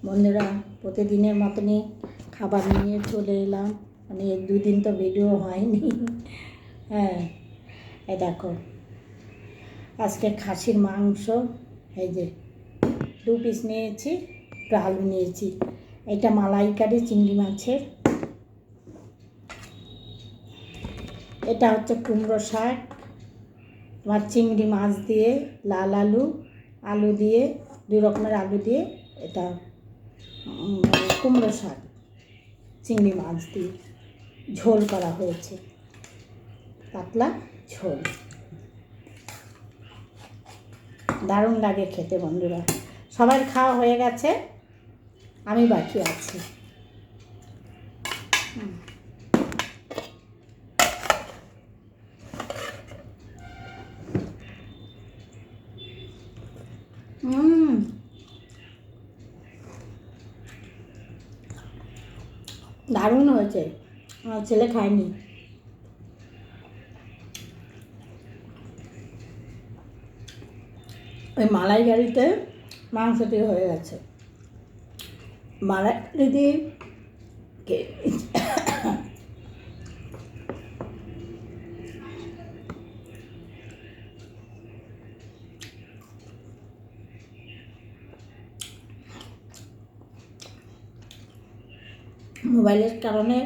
বন্ধুরা, প্রতিদিনের মতনই খাবার নিয়ে চলে এলাম। মানে 2 দিন তো ভিডিও হয়নি। হ্যাঁ, এই দেখো আজকে খাসির মাংস, এই যে 2 পিস নিয়েছি, একটু আলু নিয়েছি। এটা মালাইকারি চিংড়ি মাছের, এটা হচ্ছে কুমড়ো শাক, তোমার চিংড়ি মাছ দিয়ে, লাল আলু দিয়ে, 2 রকমের আলু দিয়ে এটা কুমড়ো শাক চিংড়ি মাছ দিয়ে ঝোল করা হয়েছে, পাতলা ঝোল। দারুণ লাগে খেতে বন্ধুরা। সবার খাওয়া হয়ে গেছে, আমি বাকি আছি। দারুণ হয়েছে, আমার ছেলে খায়নি। ওই মালাইকারিতে মাংস দিয়ে হয়ে গেছে, মালাইকারি দিয়ে মোবাইলের কারণে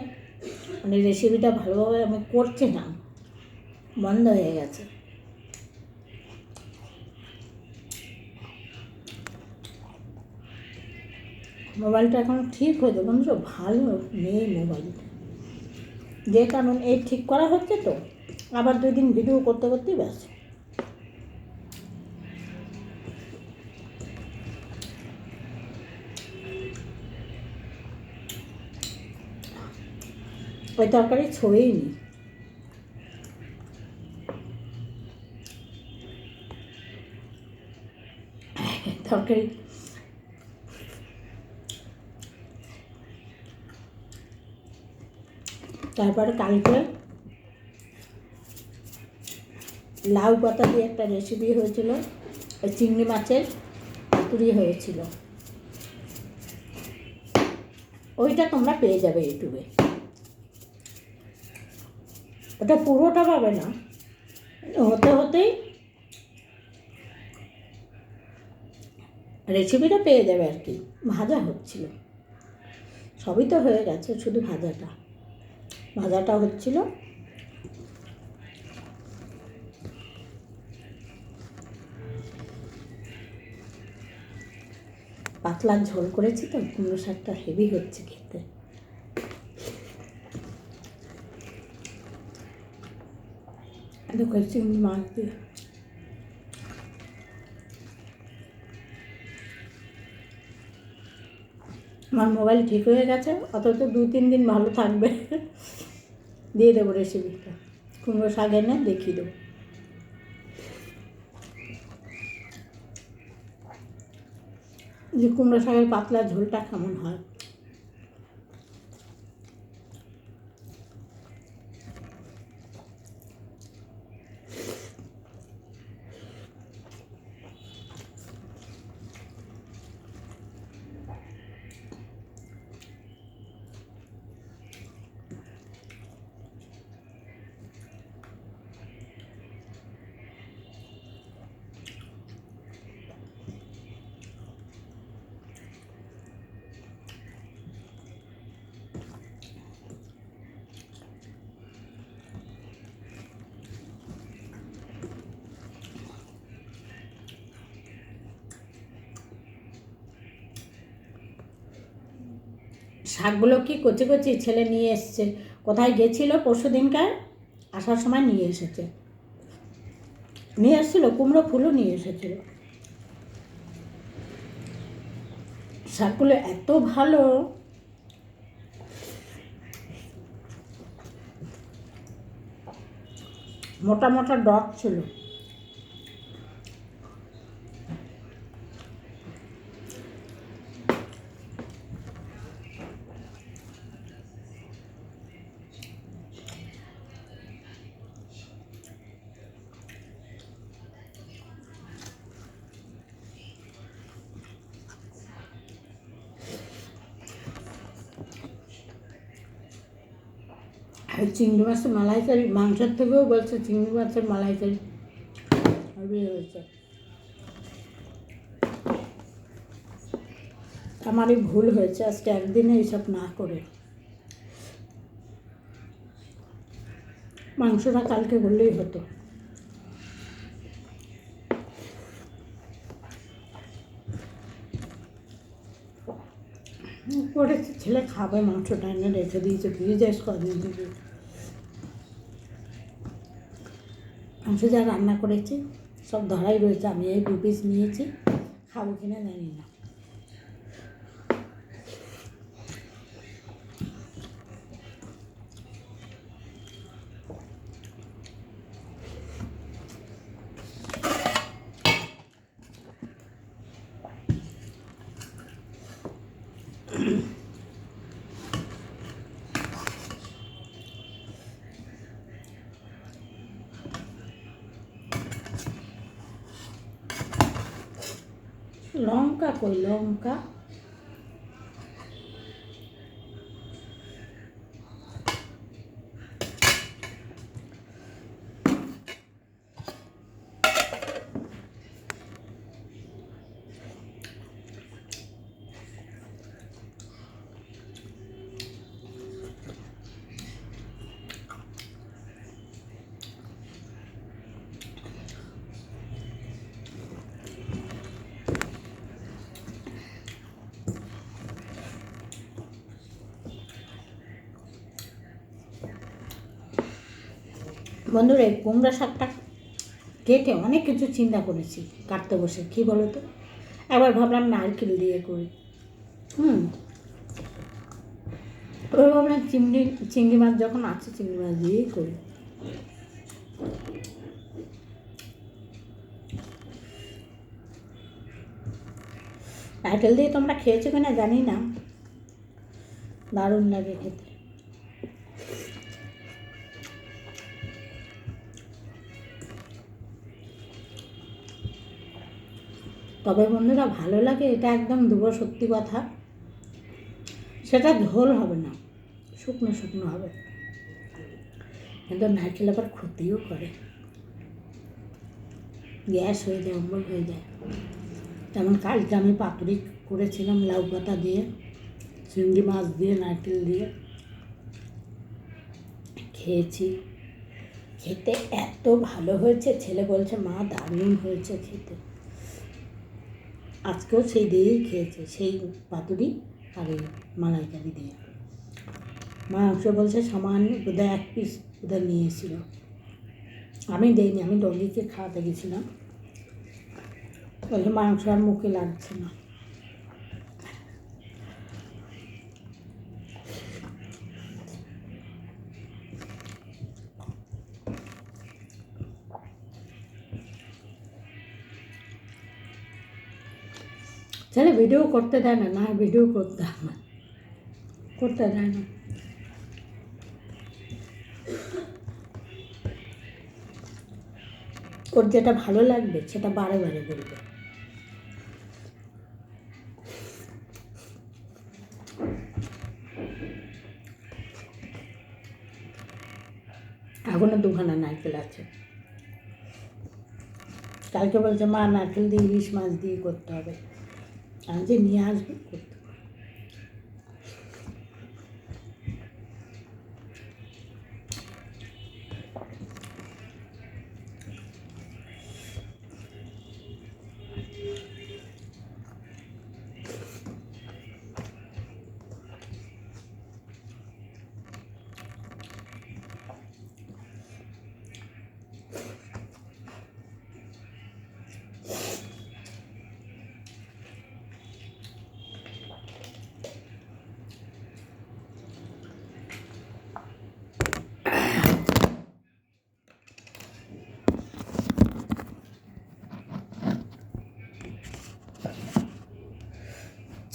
মানে রেসিপিটা ভালোভাবে আমি করছি না, বন্ধ হয়ে গেছে। মোবাইলটা এখন ঠিক হয়েছে বন্ধুরা, ভালো নেই মোবাইলটা, যে কারণ এই ঠিক করা হচ্ছে তো, আবার 2 দিন ভিডিও করতে করতেই ব্যস্ত। ওই তরকারি ছড়েই নি, তরকারি তারপরে কালকে লাউ পাতা দিয়ে একটা রেসিপি হয়েছিল, চিংড়ি মাছের পাতুরি হয়েছিল, ওইটা তোমরা পেয়ে যাবে ইউটিউবে। ওটা পুরোটা পাবে না, হতে হতেই রেসিপিটা পেয়ে যাবে আর কি। ভাজা হচ্ছিল, সবই তো হয়ে গেছে, শুধু ভাজাটা হচ্ছিল। পাতলা ঝোল করেছি তো, কুমড়ো শাকটা হেভি হচ্ছে খেতে। চিংড়ি মাছ দিয়ে আমার মোবাইল ঠিক হয়ে গেছে, অথচ 2-3 দিন ভালো থাকবে। দিয়ে দেবো রেসিপিটা, কুমড়ো শাক এনে দেখিয়ে দেবো। যে কুমড়ো শাকের পাতলা ঝোলটা কেমন হয়। শাকগুলো কি কচি কচি ছেলে নিয়ে এসছে, কোথায় গেছিলো পরশু দিনকার, আসার সময় নিয়ে এসেছিলো, কুমড়ো ফুলও নিয়ে এসেছিল। শাকগুলো এত ভালো, মোটা মোটা ডগ ছিল। চিংড়ি মাছের মালাইকারি, মাংসের থেকেও বলছে চিংড়ি মাছের মালাইকারি হেভি হয়েছে। আমারই ভুল হয়েছে আজকে একদিনে এইসব না করে, মাংসটা কালকে করলেই হতো। করেছি, ছেলে খাবে, মাংসটা এনে রেখে দিয়েছে ফ্রিজে কদিন থেকে। মাংস যা রান্না করেছি সব ধরাই রয়েছে, আমি এই 2 পিস নিয়েছি, খাবো কিনা জানি না। লঙ্কা কই, লঙ্কা বন্ধুরা, এই কুমড়া শাকটা কেটে অনেক কিছু চিন্তা করেছি কাটতে বসে, কী বলো তো, একবার ভাবলাম নারকেল দিয়ে করি, এবার ভাবলাম চিংড়ি মাছ যখন আছে চিংড়ি মাছ দিয়েই করি। নারকেল দিয়ে তোমরা খেয়েছো কিনা জানি না, দারুণ লাগে খেতে। তবে বন্ধুরা ভালো লাগে, এটা একদম দেবো সত্যি কথা, সেটা ঝোল হবে না, শুকনো শুকনো হবে, কিন্তু নারকেল আবার ক্ষতিও করে, গ্যাস হয়ে যায়, অম্বল হয়ে যায়। যেমন কালকে আমি পাতুরি করেছিলাম লাউ পাতা দিয়ে, চিংড়ি মাছ দিয়ে, নারকেল দিয়ে খেয়েছি, খেতে এত ভালো হয়েছে, ছেলে বলছে মা দারুণ হয়েছে খেতে। আজকেও সেই দিয়েই খেয়েছে, সেই পাতুরি আর এই মালাইকারি দিয়ে। মাংস বলছে সামান্য বোধহয় 1 পিস বোধহয় নিয়েছিল, আমি দেইনি, আমি ডগিকে খাওয়াতে গেছিলাম, বলছে মাংস আর মুখে লাগছে না। ছেলে ভিডিও করতে দেয় না, না ভিডিও করতে আমার করতে দেয় না। ওর যেটা ভালো লাগবে সেটা বারে বারে বলবে। এখনো 2খানা নারকেল আছে, কালকে বলছে মা নারকেল দিয়ে ইলিশ মাছ দিয়ে করতে হবে, আমি যে নিয়ে আসবো করতে।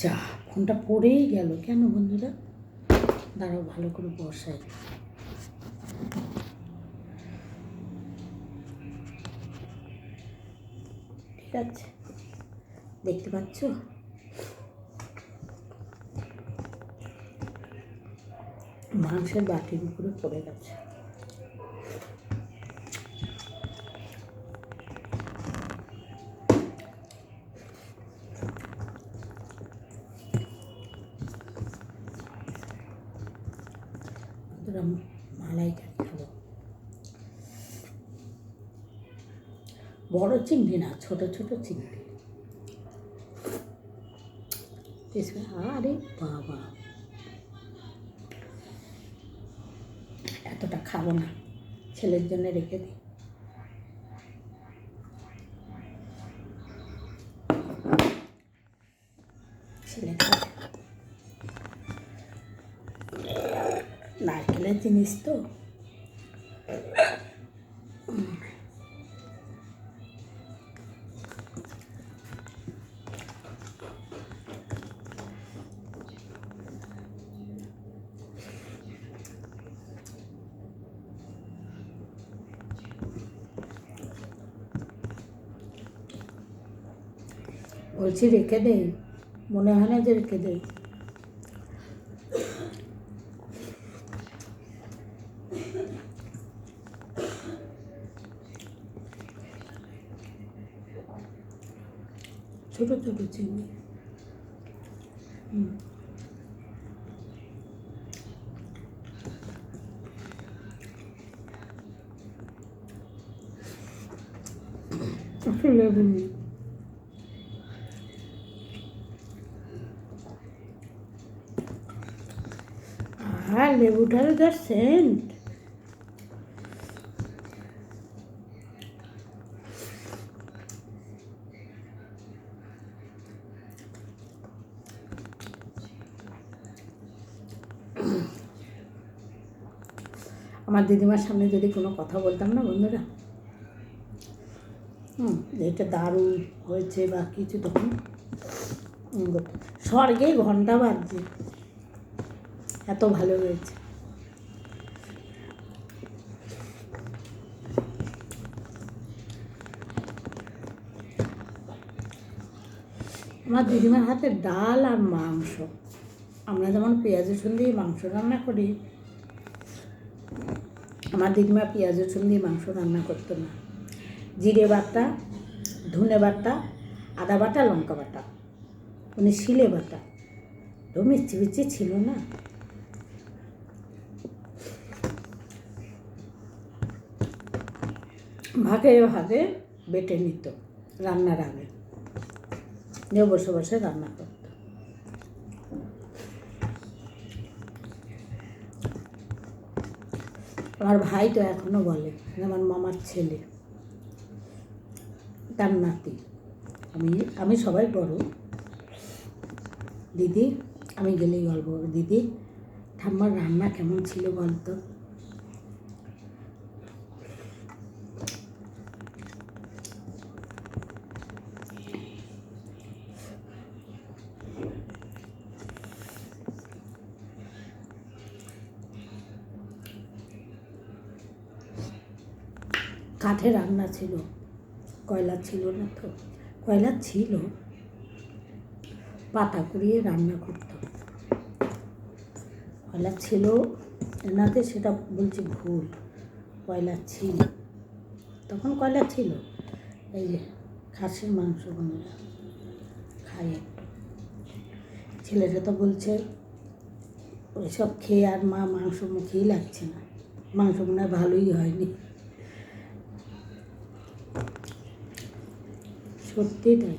যা ফোনটা পড়েই গেল কেন বন্ধুরা, দাঁড়াও ভালো করে বসাই। ঠিক আছে, দেখতে পাচ্ছ, মাংসের বাটির উপরে পড়ে গেছে। মালাইকারি খাবো, বড় চিংড়ি না, ছোট ছোট চিংড়ি। আরে বাবা, এতটা খাবো না, ছেলের জন্য রেখে দিই। ছেলে খাবে, নারকেলের জিনিস তো। বলছি রেখে দেই, মনে হয় না যে রেখে দেই। ছোট ছোট চিংড়ি। লেবু নেই। আর লেবুটারও যা সেন্ট। আমার দিদিমার সামনে যদি কোনো কথা বলতাম না বন্ধুরা, এটা দারুণ হয়েছে বা কিছু, তখন স্বর্গে ঘন্টা বাজছে, এত ভালো হয়েছে। আমার দিদিমার হাতে ডাল আর মাংস, আমরা যেমন পেঁয়াজ রসুন দিয়ে মাংস রান্না করি, আমার দিদিমা পেঁয়াজ রসুন দিয়ে মাংস রান্না করতো না। জিরে বাটা, ধনে বাটা, আদা বাটা, লঙ্কা বাটা, মানে শিলে বাটা, তো মিষ্টি মিষ্টি ছিল না। ভাগে ভাগে বেটে নিত রান্নার আগে, যে বসে বসে রান্না করত। আমার ভাই তো এখনো বলে, আমার মামার ছেলে, তার নাতি, আমি সবাই বড়, দিদি, আমি গেলেই গল্প, দিদি ঠাম্মার রান্না কেমন ছিল বলতো। কাঠে রান্না ছিল, কয়লা ছিল না তো, কয়লা ছিল, পাতা কুড়িয়ে রান্না করত, কয়লা ছিল এনাতে, সেটা বলছি ভুল, কয়লা ছিল, তখন কয়লা ছিল। এই যে খাসির মাংস বন্ধুরা খাই একটু, ছেলেটা তো বলছে ওইসব খেয়ে আর মা মাংস মুখেই লাগছে না, মাংস মনে হয় ভালোই হয়নি। সত্যি তাই।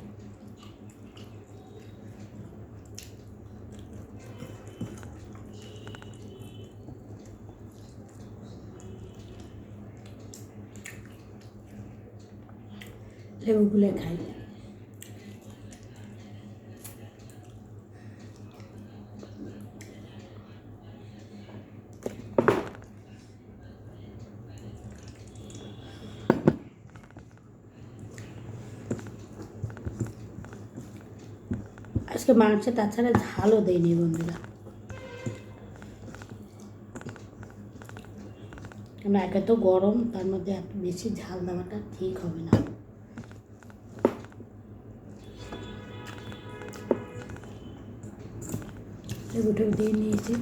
লেবুগুলো খাই। আজকে মাংসে তাছাড়া ঝালও দেয়নি বন্ধুরা, কারণ একে তো গরম, তার মধ্যে এত বেশি ঝাল দেওয়াটা ঠিক হবে না। লেবুটা দিয়ে নিয়েছি,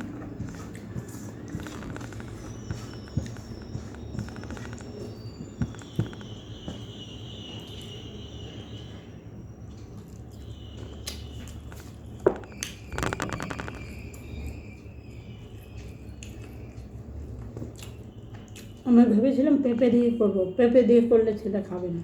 আমি ভেবেছিলাম পেঁপে দিয়ে করবো, পেঁপে দিয়ে করলে ছেলে খাবে না।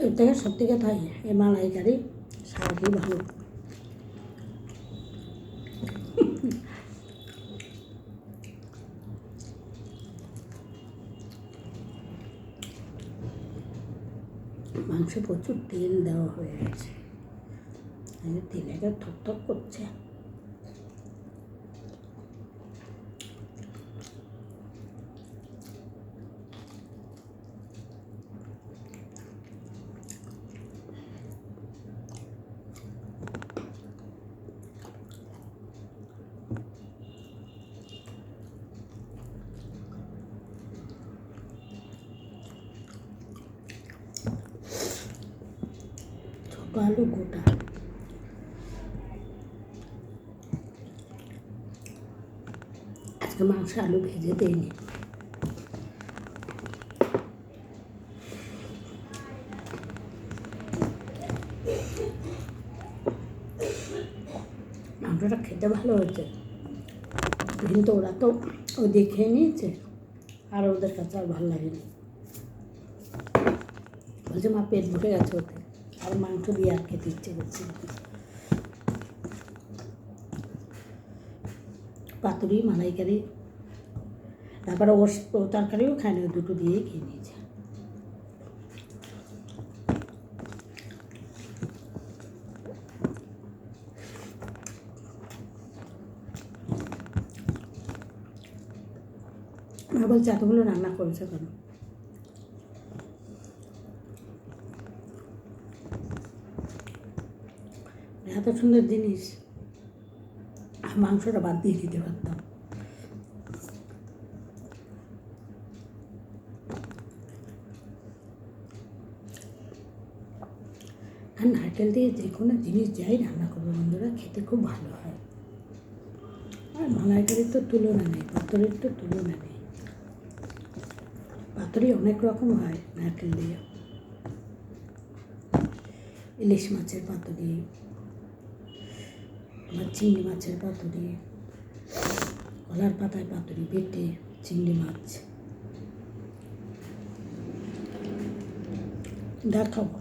এর থেকে সব থেকে তাই এই মালাইকারি শাকই ভালো। মাংসে প্রচুর তেল দেওয়া হয়ে গেছে, তেলে থকথক করছে। ছোট আলু গোটা, আজকে মাংস আলু ভেজে দিইনি। মাংসটা খেতে ভালো হয়েছে, কিন্তু ওরা তো ওই খেয়ে নিয়েছে, আর ওদের কাছে আর ভালো লাগেনি। বলছে মা পেট ভরে গেছে ওতে, আর মাংস দিয়ে আর খেতে ইচ্ছে করছে। পাতুরি মালাইকারি, তারপরে ওর তরকারিও খায়নি, ওই দুটো দিয়েই খেয়ে নিয়েছে। বলছে এতগুলো রান্না করেছে কেন? এত সুন্দর জিনিস, মাংসটা বাদ দিয়ে দিতে পারতাম। আর নারকেল দিয়ে যে কোনো জিনিস যাই রান্না করবো বন্ধুরা, খেতে খুব ভালো হয়। আর মালাইকারির তো তুলনা নেই, পাতুরির তো তুলনা নেই। পাতুরি অনেক রকম হয় নারকেল দিয়ে, ইলিশ মাছের পাতুরি, আবার চিংড়ি মাছের পাতুরি, কলার পাতায় পাতুরি, বেটে চিংড়ি মাছ। দেখাবো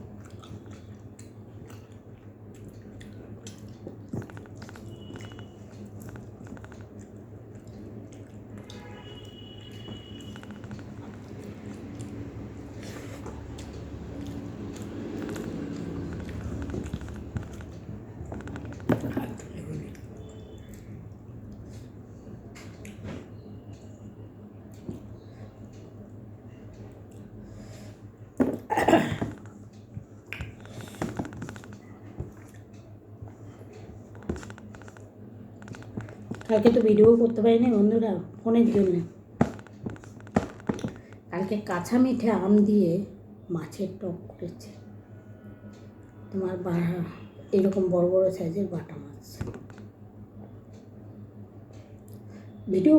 কালকে তো ভিডিও করতে পারিনি বন্ধুরা ফোনের জন্য। কালকে কাঁচা মিঠে আম দিয়ে মাছের টক করেছে, তোমার এরকম বড় বড় সাইজের বাটা মাছ। ভিডিও,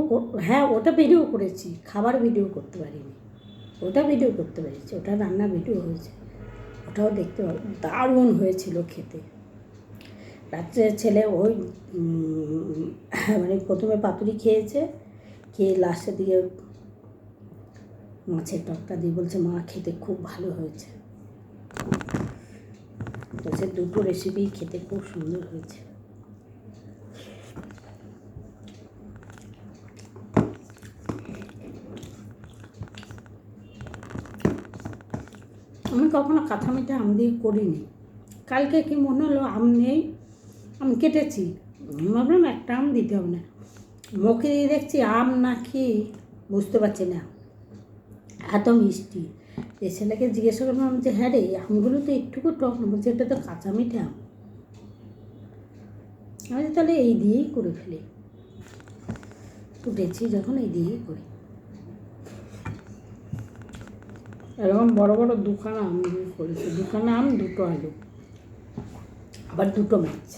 হ্যাঁ ওটা ভিডিও করেছি, খাবার ভিডিও করতে পারিনি। ওটা ভিডিও করতে পেরেছি, ওটা রান্না ভিডিও হয়েছে, ওটাও দেখতে পাবো। দারুণ হয়েছিল খেতে। রাত্রে ছেলে ওই মানে প্রথমে পাতুরি খেয়েছে, খেয়ে লাস্টের দিকে মাছের টকটা দিয়ে বলছে মা খেতে খুব ভালো হয়েছে। বলছে দুটো রেসিপি খেতে খুব সুন্দর হয়েছে। আমি কখনো কাঁচা মিঠে আম দিয়ে করিনি। কালকে কি মনে হলো আম নেই, আম কেটেছি, ভাবলাম একটা আম দিতে হবে না, মুখে দিয়ে দেখছি আম না কি বুঝতে পারছি না, এত মিষ্টি। এ ছেলেকে জিজ্ঞাসা করলাম যে হ্যাঁ রে আমগুলো তো একটুকু টক না, বলছে এটা তো কাঁচা মিঠে আম। আমি তাহলে এই দিয়েই করে ফেলি, উঠেছি যখন এই দিয়েই করি। এরকম বড় বড় দুখানা আম দিয়ে করেছি, দুখানা আম দুটো আলু, আবার দুটো মাছ।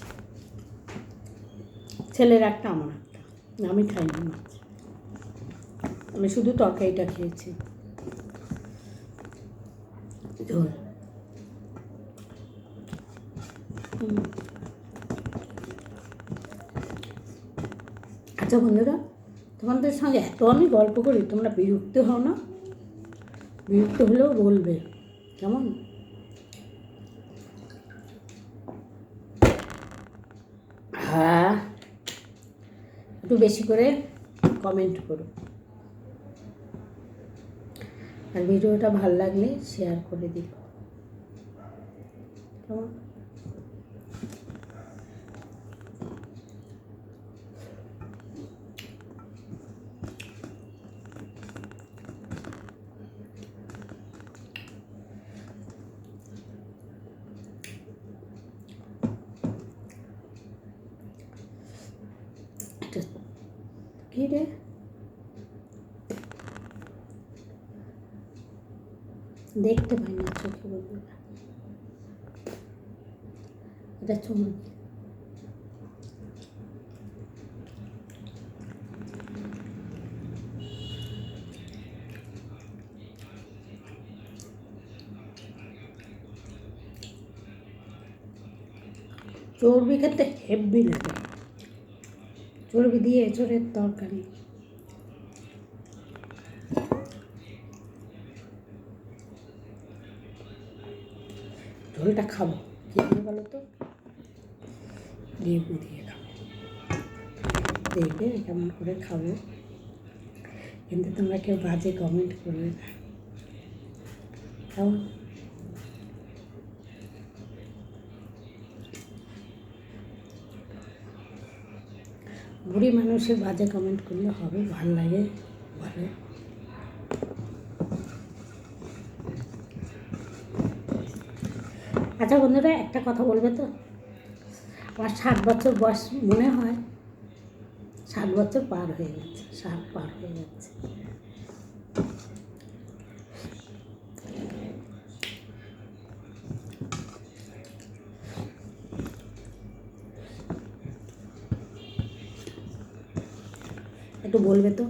ছেলের একটা, আমার একটা। আমি খাইনি মাছ, আমি শুধু তরকারিটা খেয়েছি, ঝোল। আচ্ছা বন্ধুরা, তোমাদের সঙ্গে এত আমি গল্প করি, তোমরা বিরক্ত হও না? বিরক্ত হলেও বলবে, কেমন? হ্যাঁ, একটু বেশি করে কমেন্ট করো, আর ভিডিওটা ভালো লাগলে শেয়ার করে দিও, কেমন? কি রে, দেখতে পাই না চোখে, বন্ধুরা এটা চুমুক। চর্বি খেতে হেব্বি লাগে, চর্বি দিয়ে এঁচড়ের তরকারি। ঝোলটা খাবো, কী দিয়ে বলো তো, লেবু দিয়ে খাবো, দেখবে কেমন করে খাবো, কিন্তু তোমরা কেউ বাজে কমেন্ট করবে না, কেমন? বুড়ি মানুষের বাজে কমেন্ট করলে হবে? ভাল লাগে, ভালো। আচ্ছা বন্ধুরা, একটা কথা বলবে তো, আমার 60 বছর বয়স মনে হয়, 60 বছর পার হয়ে গেছে, 60 পার হয়ে যাচ্ছে। একটু বলবে তো,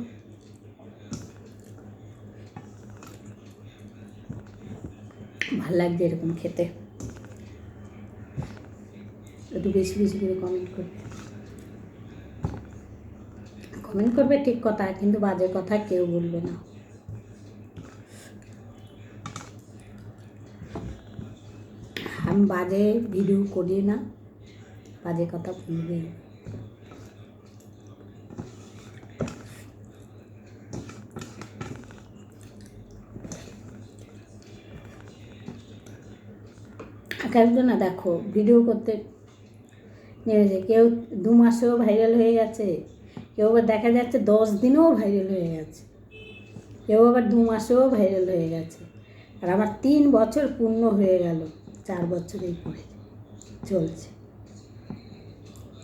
ভাল লাগছে এরকম খেতে, একটু বেশি বেশি করে কমেন্ট করবে, কমেন্ট করবে ঠিক কথা, কিন্তু বাজে কথা কেউ বলবে না। আমি বাজে ভিডিও করি না, বাজে কথা বলবে। একজন না দেখো ভিডিও করতে নেমেছে, কেউ 2 মাসেও ভাইরাল হয়ে গেছে, কেউ আবার দেখা যাচ্ছে 10 দিনেও ভাইরাল হয়ে গেছে, কেউ আবার 2 মাসেও ভাইরাল হয়ে গেছে, আর আমার 3 বছর পূর্ণ হয়ে গেল, 4 বছরেই পড়ে চলছে,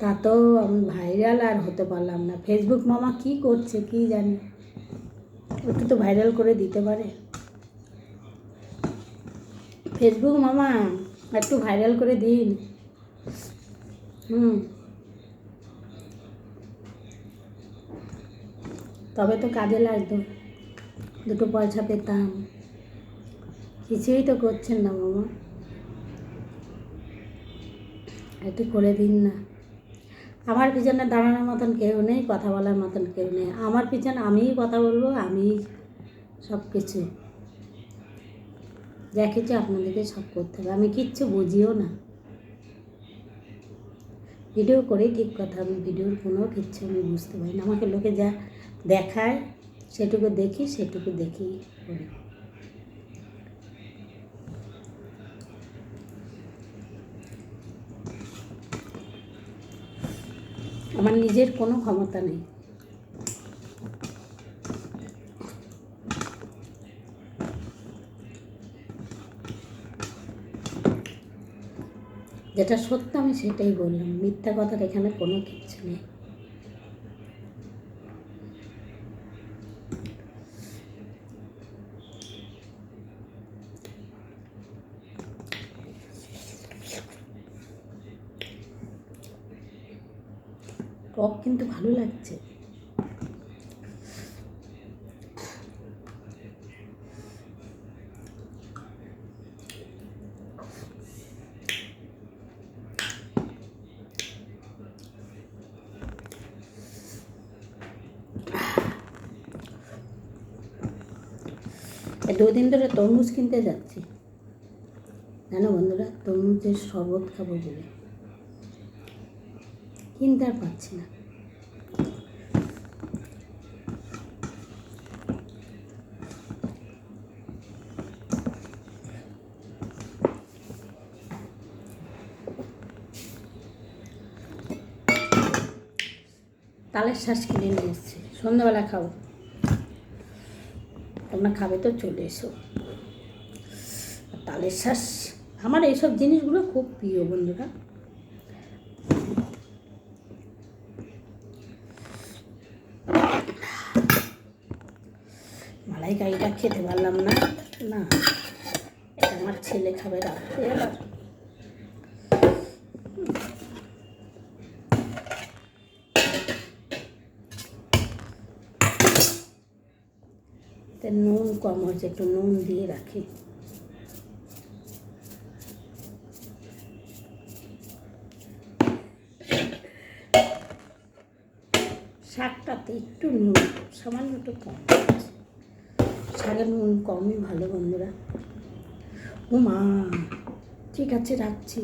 তা তো আমি ভাইরাল আর হতে পারলাম না। ফেসবুক মামা কি করছে কি জানি, একটু তো ভাইরাল করে দিতে পারে। ফেসবুক মামা একটু ভাইরাল করে দিন। তবে তো কাজে লাগতো, 2 পয়সা পেতাম, কিছুই তো করছেন না মামা, একটু করে দিন না। আমার পিছনে দাঁড়ানোর মতন কেউ নেই, কথা বলার মতন কেউ নেই, আমার পিছনে আমিই কথা বলবো, আমিই সব কিছু, যা কিছু আপনাদেরকে সব করতে হবে, আমি কিচ্ছু বুঝিও না, ভিডিও করেই ঠিক কথা, আমি ভিডিওর কোনো কিচ্ছু আমি বুঝতে পারি না, আমাকে লোকে যা দেখায় সেটুকু দেখি, সেটুকু দেখি করি। আমার নিজের কোনো ক্ষমতা নেই, যেটা সত্য আমি সেটাই বললাম, মিথ্যা কথার এখানে কোনো কিচ্ছু নেই। টক কিন্তু ভালো লাগছে। এই 2 দিন ধরে তরমুজ কিনতে যাচ্ছি, জানো বন্ধুরা, তরমুজের শরবত খাবো বলে কিনতে আর পাচ্ছি না। তালের শ্বাস কিনে নিয়ে এসছি, সন্ধ্যাবেলা খাবো। তোমরা খাবে তো চলে এসো। তালের শ্বাস, আমার এইসব জিনিসগুলো খুব প্রিয় বন্ধুরা। মালাইকারিটা খেতে পারলাম না, না এটা আমার ছেলে খাবে রাত্রে। আবার নুন কম হয়েছে, একটু নুন দিয়ে রাখি। শাকটাতে একটু নুন সামান্য একটু কম, শাকে নুন কমই ভালো বন্ধুরা। ও মা, ঠিক আছে রাখছি।